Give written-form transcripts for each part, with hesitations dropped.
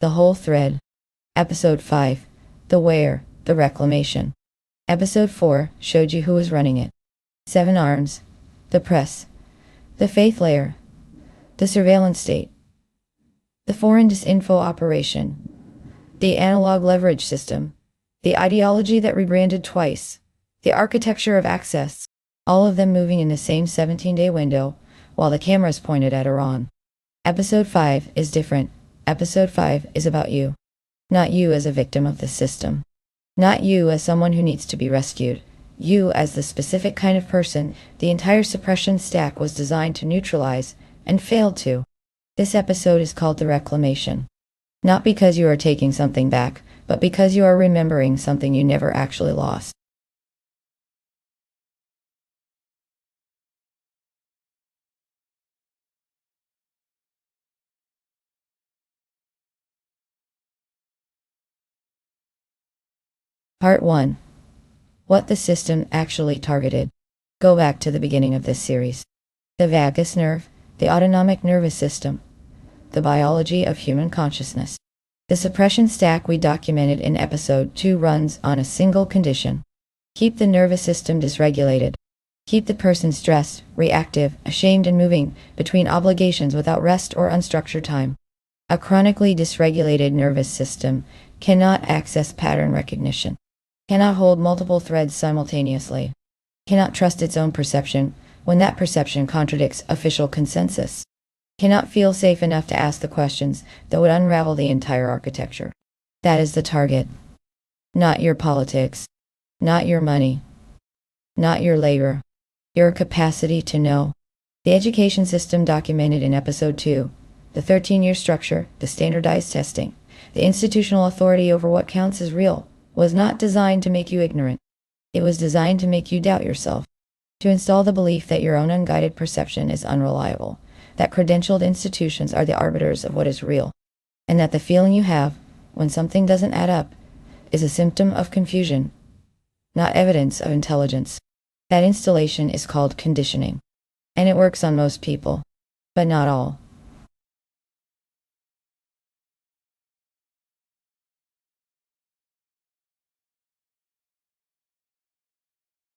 The whole thread. Episode 5. The where, the reclamation. Episode 4 showed you who was running it. 7 arms. The press. The faith layer. The surveillance state. The foreign disinfo operation. The analog leverage system. The ideology that rebranded twice. The architecture of access. All of them moving in the same 17-day window, while the camera's pointed at Iran. Episode 5 is different. Episode 5 is about you. Not you as a victim of the system. Not you as someone who needs to be rescued. You as the specific kind of person the entire suppression stack was designed to neutralize, and failed to. This episode is called The Reclamation. Not because you are taking something back, but because you are remembering something you never actually lost. Part 1. What the system actually targeted. Go back to the beginning of this series. The vagus nerve, the autonomic nervous system, the biology of human consciousness. The suppression stack we documented in episode 2 runs on a single condition. Keep the nervous system dysregulated. Keep the person stressed, reactive, ashamed and moving between obligations without rest or unstructured time. A chronically dysregulated nervous system cannot access pattern recognition, cannot hold multiple threads simultaneously, cannot trust its own perception when that perception contradicts official consensus, cannot feel safe enough to ask the questions that would unravel the entire architecture. That is the target. Not your politics, not your money, not your labor, your capacity to know. The education system documented in episode 2, the 13-year structure, the standardized testing, the institutional authority over what counts as real, was not designed to make you ignorant. It was designed to make you doubt yourself, to install the belief that your own unguided perception is unreliable, that credentialed institutions are the arbiters of what is real, and that the feeling you have when something doesn't add up is a symptom of confusion, not evidence of intelligence. That installation is called conditioning, and it works on most people, but not all.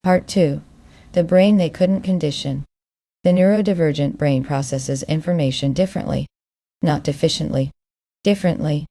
Part 2. The brain they couldn't condition. The neurodivergent brain processes information differently, not deficiently. Differently.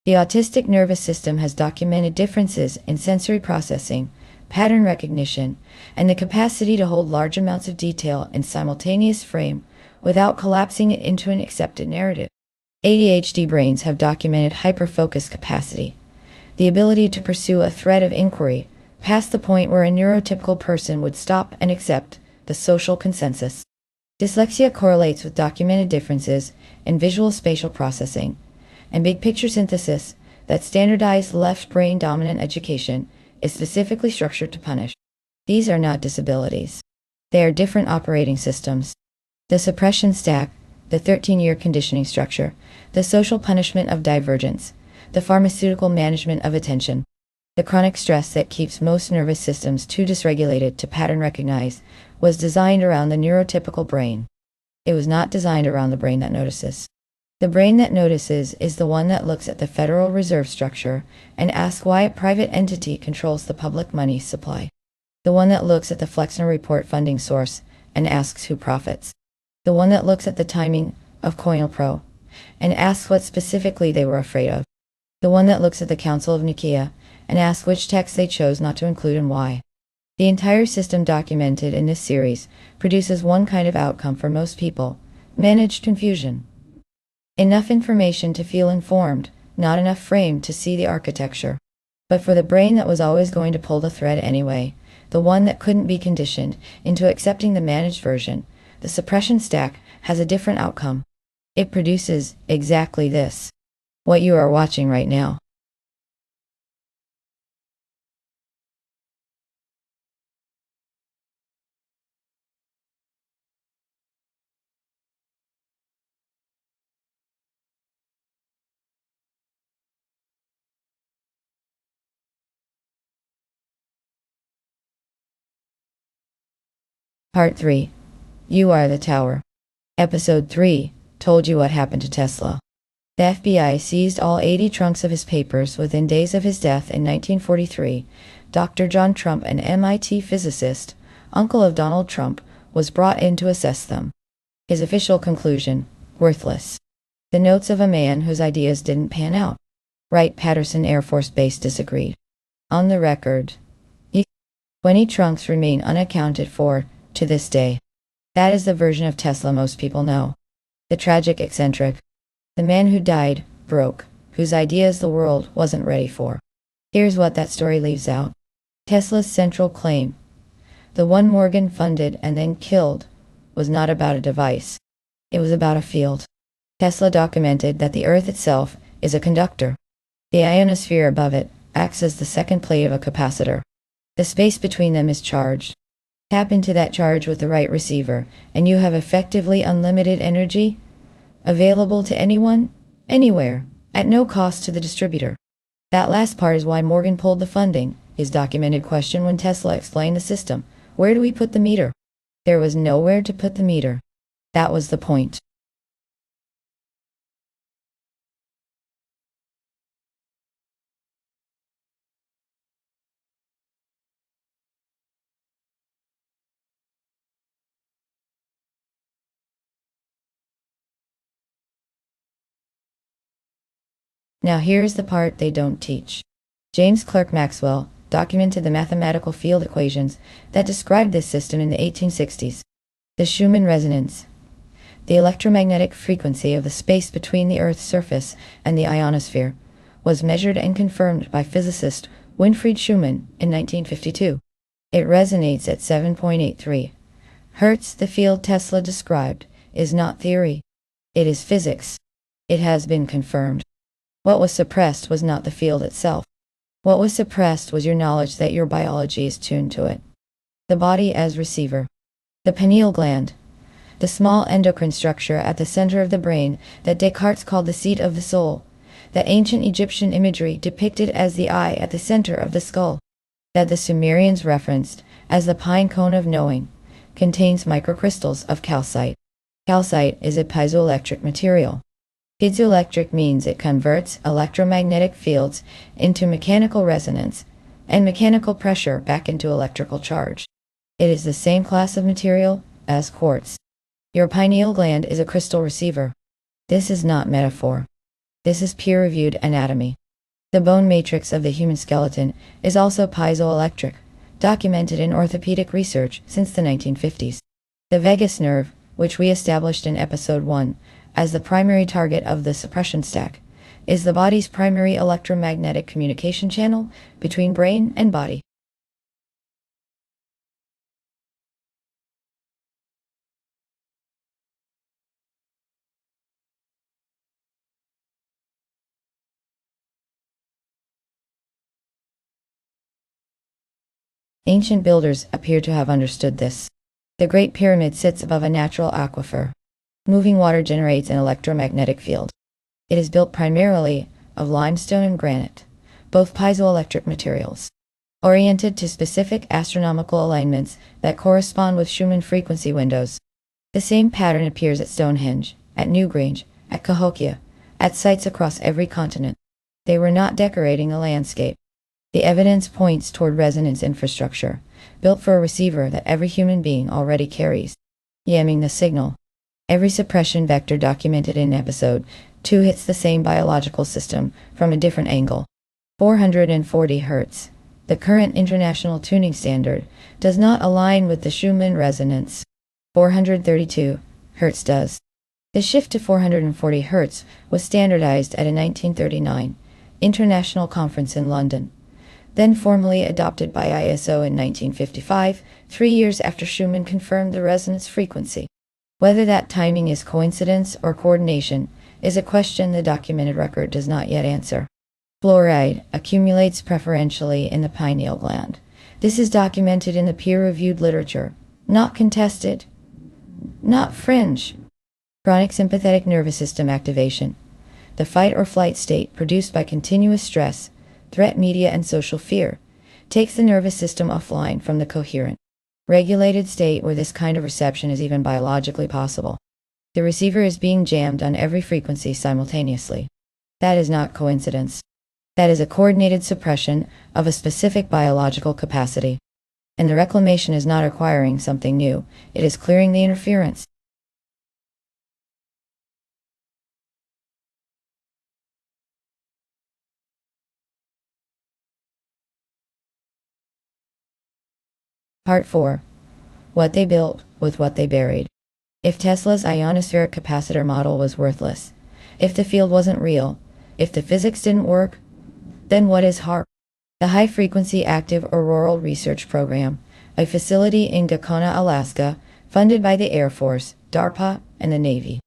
The autistic nervous system has documented differences in sensory processing, pattern recognition, and the capacity to hold large amounts of detail in simultaneous frame without collapsing it into an accepted narrative. ADHD brains have documented hyperfocus capacity, the ability to pursue a thread of inquiry past the point where a neurotypical person would stop and accept the social consensus. Dyslexia correlates with documented differences in visual spatial processing and big picture synthesis that standardized left brain dominant education is specifically structured to punish. These are not disabilities. They are different operating systems. The suppression stack, the 13-year conditioning structure, the social punishment of divergence, the pharmaceutical management of attention, the chronic stress that keeps most nervous systems too dysregulated to pattern recognize was designed around the neurotypical brain. It was not designed around the brain that notices. The brain that notices is the one that looks at the Federal Reserve structure and asks why a private entity controls the public money supply. The one that looks at the Flexner Report funding source and asks who profits. The one that looks at the timing of CoinPro and asks what specifically they were afraid of. The one that looks at the Council of Nicaea and asks which text they chose not to include and why. The entire system documented in this series produces one kind of outcome for most people: managed confusion. Enough information to feel informed, not enough frame to see the architecture. But for the brain that was always going to pull the thread anyway, the one that couldn't be conditioned into accepting the managed version, the suppression stack has a different outcome. It produces exactly this. What you are watching right now. Part 3. You are the tower. Episode 3 told you what happened to Tesla. The FBI seized all 80 trunks of his papers within days of his death in 1943. Dr. John Trump, an MIT physicist, uncle of Donald Trump, was brought in to assess them. His official conclusion: worthless. The notes of a man whose ideas didn't pan out. Wright-Patterson Air Force Base disagreed. On the record, 20 trunks remain unaccounted for to this day. That is the version of Tesla most people know. The tragic eccentric. The man who died, broke, whose ideas the world wasn't ready for. Here's what that story leaves out. Tesla's central claim, the one Morgan funded and then killed, was not about a device. It was about a field. Tesla documented that the Earth itself is a conductor. The ionosphere above it acts as the second plate of a capacitor. The space between them is charged. Tap into that charge with the right receiver, and you have effectively unlimited energy, available to anyone, anywhere, at no cost to the distributor. That last part is why Morgan pulled the funding, his documented question when Tesla explained the system. Where do we put the meter? There was nowhere to put the meter. That was the point. Now here's the part they don't teach. James Clerk Maxwell documented the mathematical field equations that described this system in the 1860s. The Schumann resonance, the electromagnetic frequency of the space between the Earth's surface and the ionosphere, was measured and confirmed by physicist Winfried Schumann in 1952. It resonates at 7.83 Hertz. The field Tesla described is not theory. It is physics. It has been confirmed. What was suppressed was not the field itself. What was suppressed was your knowledge that your biology is tuned to it. The body as receiver. The pineal gland, the small endocrine structure at the center of the brain that Descartes called the seat of the soul, that ancient Egyptian imagery depicted as the eye at the center of the skull, that the Sumerians referenced as the pine cone of knowing, contains microcrystals of calcite. Calcite is a piezoelectric material. Piezoelectric means it converts electromagnetic fields into mechanical resonance and mechanical pressure back into electrical charge. It is the same class of material as quartz. Your pineal gland is a crystal receiver. This is not metaphor. This is peer-reviewed anatomy. The bone matrix of the human skeleton is also piezoelectric, documented in orthopedic research since the 1950s. The vagus nerve, which we established in episode 1, as the primary target of the suppression stack, is the body's primary electromagnetic communication channel between brain and body. Ancient builders appear to have understood this. The Great Pyramid sits above a natural aquifer. Moving water generates an electromagnetic field. It is built primarily of limestone and granite, both piezoelectric materials, oriented to specific astronomical alignments that correspond with Schumann frequency windows. The same pattern appears at Stonehenge, at Newgrange, at Cahokia, at sites across every continent. They were not decorating a landscape. The evidence points toward resonance infrastructure, built for a receiver that every human being already carries, yamming the signal. Every suppression vector documented in episode 2 hits the same biological system from a different angle. 440 Hz, the current international tuning standard, does not align with the Schumann resonance. 432 Hz does. The shift to 440 Hz was standardized at a 1939 international conference in London, then formally adopted by ISO in 1955, 3 years after Schumann confirmed the resonance frequency. Whether that timing is coincidence or coordination is a question the documented record does not yet answer. Fluoride accumulates preferentially in the pineal gland. This is documented in the peer-reviewed literature, not contested, not fringe. Chronic sympathetic nervous system activation, the fight or flight state produced by continuous stress, threat media, and social fear, takes the nervous system offline from the coherent, regulated state where this kind of reception is even biologically possible. The receiver is being jammed on every frequency simultaneously. That is not coincidence. That is a coordinated suppression of a specific biological capacity. And the reclamation is not acquiring something new, it is clearing the interference. Part 4. What they built with what they buried. If Tesla's ionospheric capacitor model was worthless, if the field wasn't real, if the physics didn't work, then what is HAARP? The High Frequency Active Auroral Research Program, a facility in Gacona, Alaska, funded by the Air Force, DARPA, and the Navy.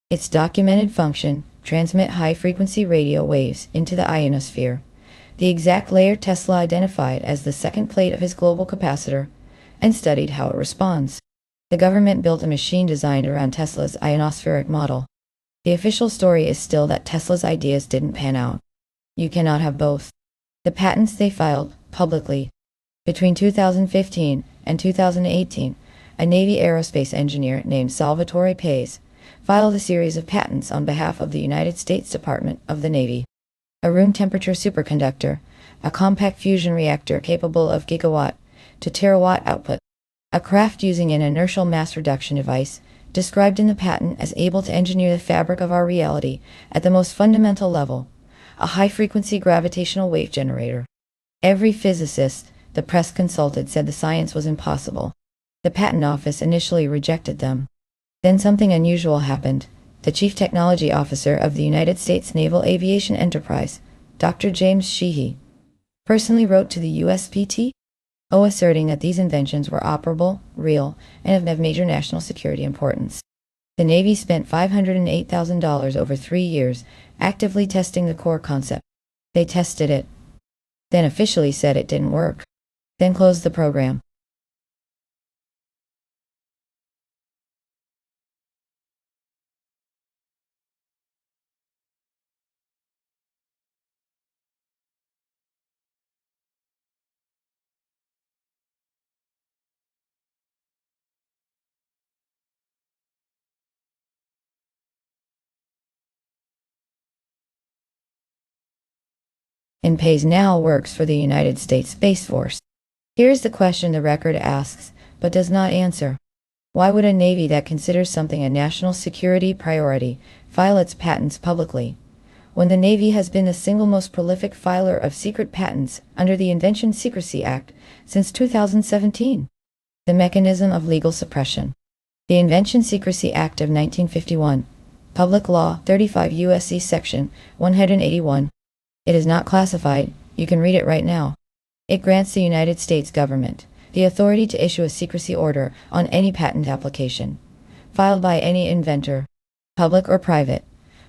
Its documented function: transmit high-frequency radio waves into the ionosphere, the exact layer Tesla identified as the second plate of his global capacitor, and studied how it responds. The government built a machine designed around Tesla's ionospheric model. The official story is still that Tesla's ideas didn't pan out. You cannot have both. The patents they filed, publicly. Between 2015 and 2018, a Navy aerospace engineer named Salvatore Pace filed a series of patents on behalf of the United States Department of the Navy. A room-temperature superconductor, a compact fusion reactor capable of gigawatt to terawatt output, a craft using an inertial mass reduction device, described in the patent as able to engineer the fabric of our reality at the most fundamental level, a high-frequency gravitational wave generator. Every physicist the press consulted said the science was impossible. The patent office initially rejected them. Then something unusual happened. The Chief Technology Officer of the United States Naval Aviation Enterprise, Dr. James Sheehy, personally wrote to the USPTO asserting that these inventions were operable, real, and of major national security importance. The Navy spent $508,000 over 3 years actively testing the core concept. They tested it, then officially said it didn't work, then closed the program. And Pace now works for the United States Space Force. Here's the question the record asks, but does not answer. Why would a Navy that considers something a national security priority file its patents publicly, when the Navy has been the single most prolific filer of secret patents under the Invention Secrecy Act since 2017? The mechanism of legal suppression. The Invention Secrecy Act of 1951, Public Law 35 U.S.C. Section 181. It is not classified, you can read it right now. It grants the United States government the authority to issue a secrecy order on any patent application filed by any inventor, public or private,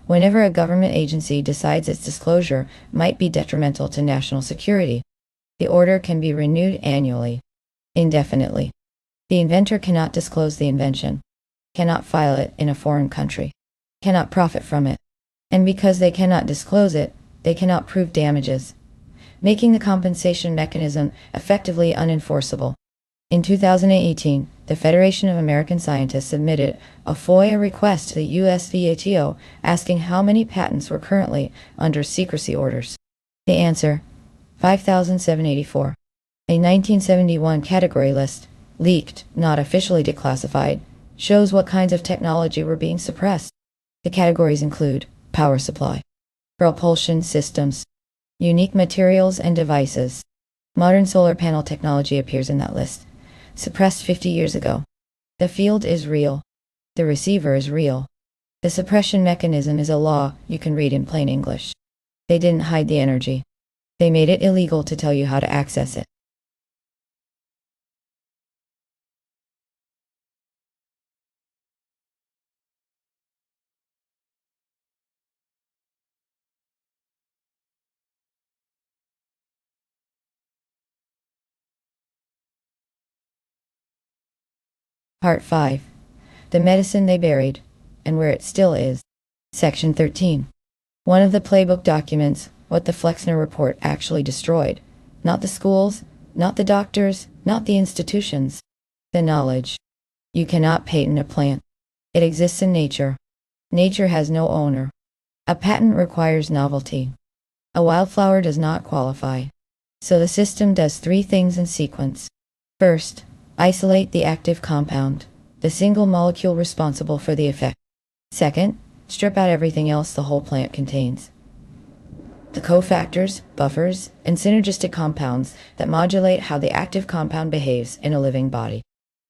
whenever a government agency decides its disclosure might be detrimental to national security. The order can be renewed annually, indefinitely. The inventor cannot disclose the invention, cannot file it in a foreign country, cannot profit from it, and because they cannot disclose it, they cannot prove damages, making the compensation mechanism effectively unenforceable. In 2018, the Federation of American Scientists submitted a FOIA request to the USVATO asking how many patents were currently under secrecy orders. The answer: 5,784. A 1971 category list, leaked, not officially declassified, shows what kinds of technology were being suppressed. The categories include power supply, propulsion systems, unique materials and devices. Modern solar panel technology appears in that list, suppressed 50 years ago. The field is real. The receiver is real. The suppression mechanism is a law you can read in plain English. They didn't hide the energy. They made it illegal to tell you how to access it. Part 5. The medicine they buried, and where it still is. Section 13. One of the playbook documents, what the Flexner Report actually destroyed. Not the schools, not the doctors, not the institutions. The knowledge. You cannot patent a plant. It exists in nature. Nature has no owner. A patent requires novelty. A wildflower does not qualify. So the system does three things in sequence. First, isolate the active compound, the single molecule responsible for the effect. Second, strip out everything else the whole plant contains. The cofactors, buffers, and synergistic compounds that modulate how the active compound behaves in a living body.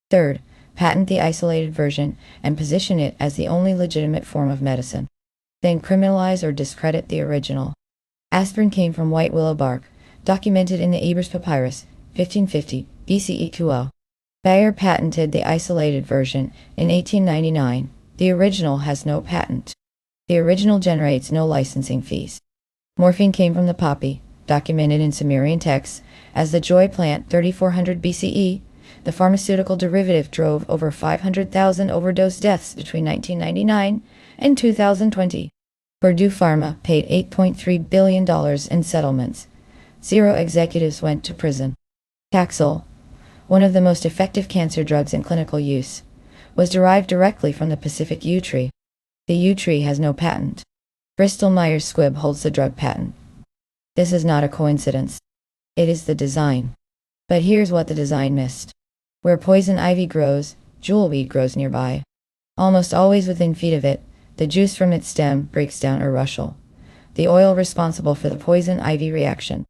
Third, patent the isolated version and position it as the only legitimate form of medicine. Then criminalize or discredit the original. Aspirin came from white willow bark, documented in the Ebers Papyrus, 1550 BCE 2. Bayer patented the isolated version in 1899. The original has no patent. The original generates no licensing fees. Morphine came from the poppy, documented in Sumerian texts as the joy plant 3400 BCE. The pharmaceutical derivative drove over 500,000 overdose deaths between 1999 and 2020. Purdue Pharma paid $8.3 billion in settlements. 0 executives went to prison. Taxol, one of the most effective cancer drugs in clinical use, was derived directly from the Pacific yew tree. The yew tree has no patent. Bristol Myers Squibb holds the drug patent. This is not a coincidence. It is the design. But here's what the design missed. Where poison ivy grows, jewelweed grows nearby. Almost always within feet of it, the juice from its stem breaks down or rustle. The oil responsible for the poison ivy reaction.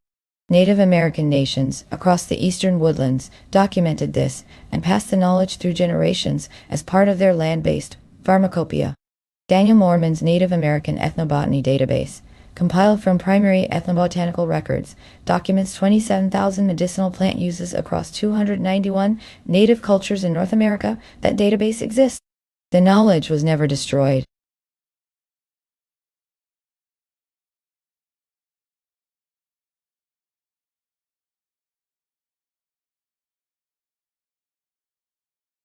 Native American nations across the eastern woodlands documented this and passed the knowledge through generations as part of their land-based pharmacopoeia. Daniel Moorman's Native American Ethnobotany database, compiled from primary ethnobotanical records, documents 27,000 medicinal plant uses across 291 native cultures in North America. That database exists. The knowledge was never destroyed.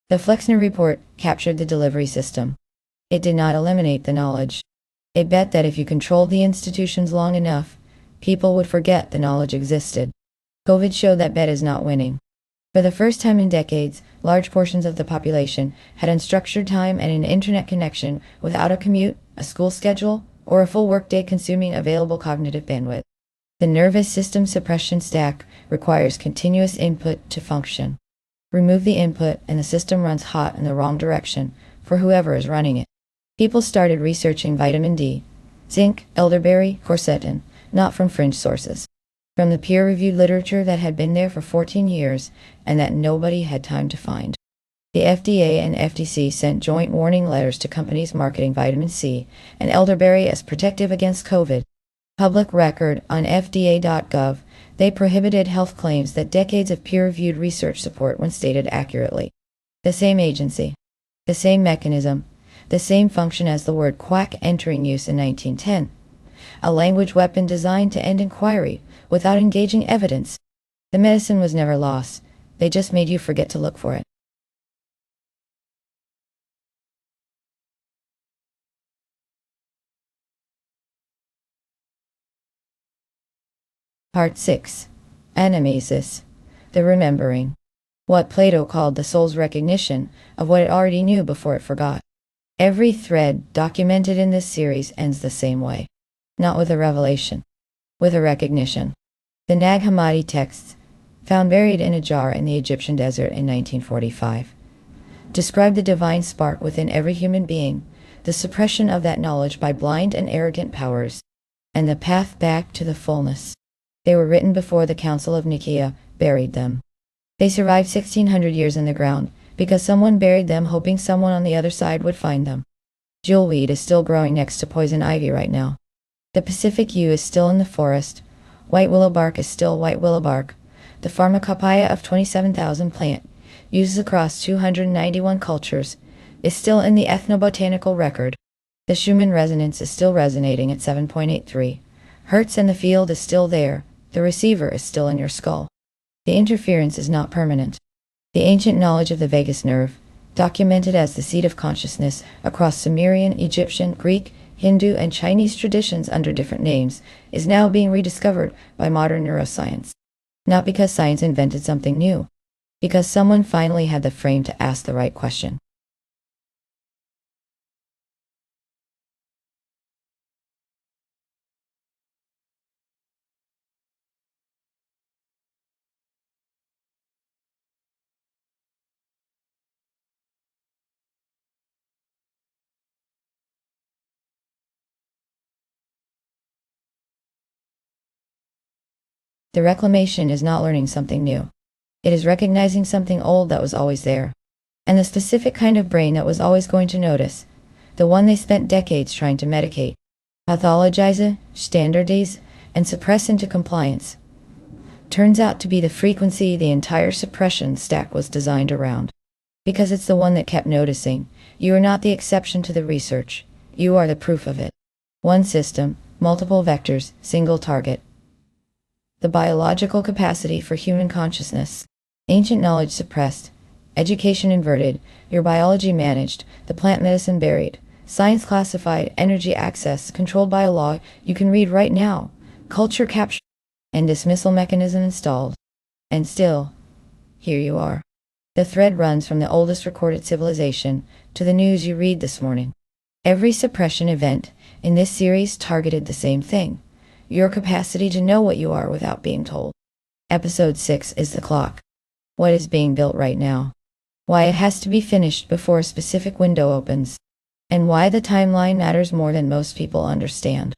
The Flexner Report captured the delivery system. It did not eliminate the knowledge. It bet that if you controlled the institutions long enough, people would forget the knowledge existed. COVID showed that bet is not winning. For the first time in decades, large portions of the population had unstructured time and an internet connection without a commute, a school schedule, or a full workday consuming available cognitive bandwidth. The nervous system suppression stack requires continuous input to function. Remove the input and the system runs hot in the wrong direction for whoever is running it. People started researching vitamin D, zinc, elderberry, quercetin, not from fringe sources. From the peer-reviewed literature that had been there for 14 years and that nobody had time to find. The FDA and FTC sent joint warning letters to companies marketing vitamin C and elderberry as protective against COVID. Public record on FDA.gov, they prohibited health claims that decades of peer-reviewed research support when stated accurately. The same agency, the same mechanism, the same function as the word quack entering use in 1910. A language weapon designed to end inquiry without engaging evidence. The medicine was never lost. They just made you forget to look for it. Part 6. Anamnesis. The remembering. What Plato called the soul's recognition of what it already knew before it forgot. Every thread documented in this series ends the same way. Not with a revelation. With a recognition. The Nag Hammadi texts, found buried in a jar in the Egyptian desert in 1945, describe the divine spark within every human being, the suppression of that knowledge by blind and arrogant powers, and the path back to the fullness. They were written before the Council of Nicaea buried them. They survived 1600 years in the ground, because someone buried them hoping someone on the other side would find them. Jewelweed is still growing next to poison ivy right now. The Pacific yew is still in the forest. White willow bark is still white willow bark. The pharmacopoeia of 27,000 plant, used across 291 cultures, is still in the ethnobotanical record. The Schumann resonance is still resonating at 7.83 Hertz and the field is still there. The receiver is still in your skull. The interference is not permanent. The ancient knowledge of the vagus nerve, documented as the seat of consciousness across Sumerian, Egyptian, Greek, Hindu, and Chinese traditions under different names, is now being rediscovered by modern neuroscience. Not because science invented something new, because someone finally had the frame to ask the right question. The reclamation is not learning something new. It is recognizing something old that was always there. And the specific kind of brain that was always going to notice. The one they spent decades trying to medicate, pathologize, standardize, and suppress into compliance. Turns out to be the frequency the entire suppression stack was designed around. Because it's the one that kept noticing. You are not the exception to the research. You are the proof of it. One system, multiple vectors, single target. The biological capacity for human consciousness. Ancient knowledge suppressed. Education inverted. Your biology managed. The plant medicine buried. Science classified. Energy access controlled by a law you can read right now. Culture captured. And dismissal mechanism installed. And still, here you are. The thread runs from the oldest recorded civilization to the news you read this morning. Every suppression event in this series targeted the same thing. Your capacity to know what you are without being told. Episode 6 is the clock. What is being built right now? Why it has to be finished before a specific window opens. And why the timeline matters more than most people understand.